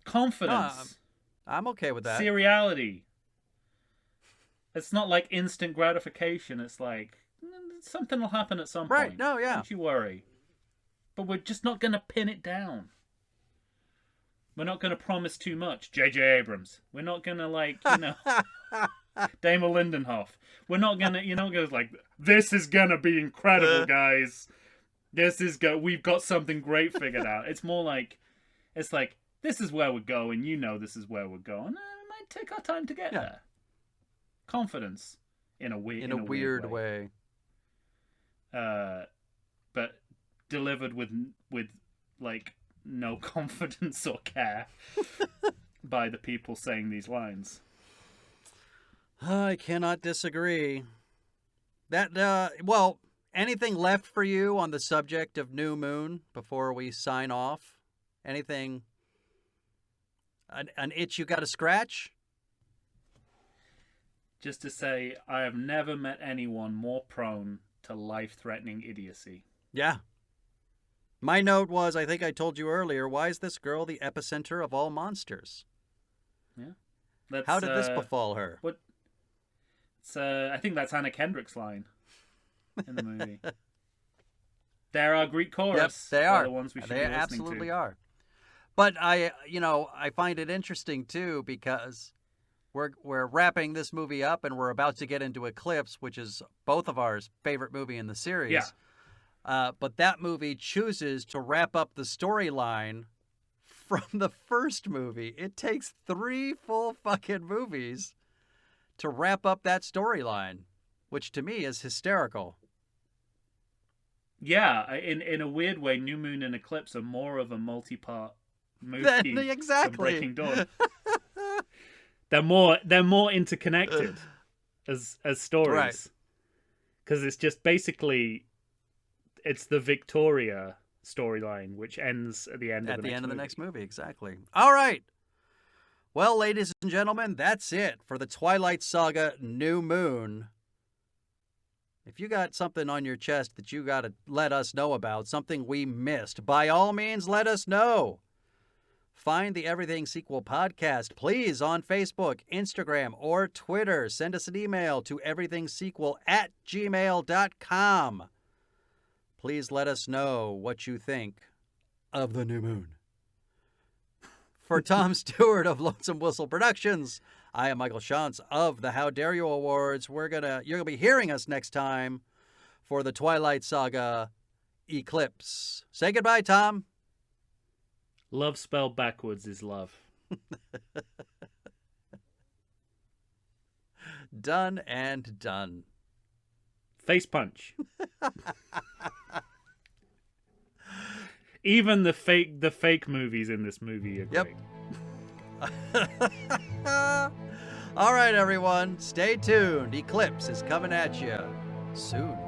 confidence. No, I'm okay with that. Seriality. It's not like instant gratification. It's like something will happen at some point. Right? No, yeah. Don't you worry. But we're just not gonna pin it down. We're not going to promise too much, J.J. Abrams. We're not going to, Damon Lindenhoff. We're not going to, like, this is going to be incredible, guys. We've got something great figured out. It's more like, this is where we're going. This is where we're going. It might take our time to get there. Confidence in a weird way. But delivered with like, no confidence or care by the people saying these lines. I cannot disagree. That anything left for you on the subject of New Moon before we sign off? Anything? An itch you got to scratch? Just to say, I have never met anyone more prone to life-threatening idiocy. Yeah. My note was, I think I told you earlier, why is this girl the epicenter of all monsters? Yeah. How did this befall her? I think that's Anna Kendrick's line in the movie. They're our Greek chorus. Yep, they are. The ones we should they be listening absolutely to. Are. But I find it interesting too because we're wrapping this movie up and we're about to get into Eclipse, which is both of our favorite movie in the series. Yeah. But that movie chooses to wrap up the storyline from the first movie. It takes 3 full fucking movies to wrap up that storyline, which to me is hysterical. Yeah, in a weird way, New Moon and Eclipse are more of a multi-part movie exactly. than Breaking Dawn. They're more interconnected as stories. Right. Because it's just basically... It's the Victoria storyline, which ends at the end of the next movie. Exactly. All right. Well, ladies and gentlemen, that's it for the Twilight Saga New Moon. If you got something on your chest that you got to let us know about, something we missed, by all means, let us know. Find the Everything Sequel podcast, please, on Facebook, Instagram, or Twitter. Send us an email to everythingsequel@gmail.com. Please let us know what you think of the New Moon. For Tom Stewart of Lonesome Whistle Productions, I am Michael Shantz of the How Dare You Awards. You're gonna be hearing us next time for the Twilight Saga Eclipse. Say goodbye, Tom. Love spelled backwards is love. Done and done. Face punch. Even the fake movies in this movie are Yep. great. All right, everyone, stay tuned. Eclipse is coming at you soon.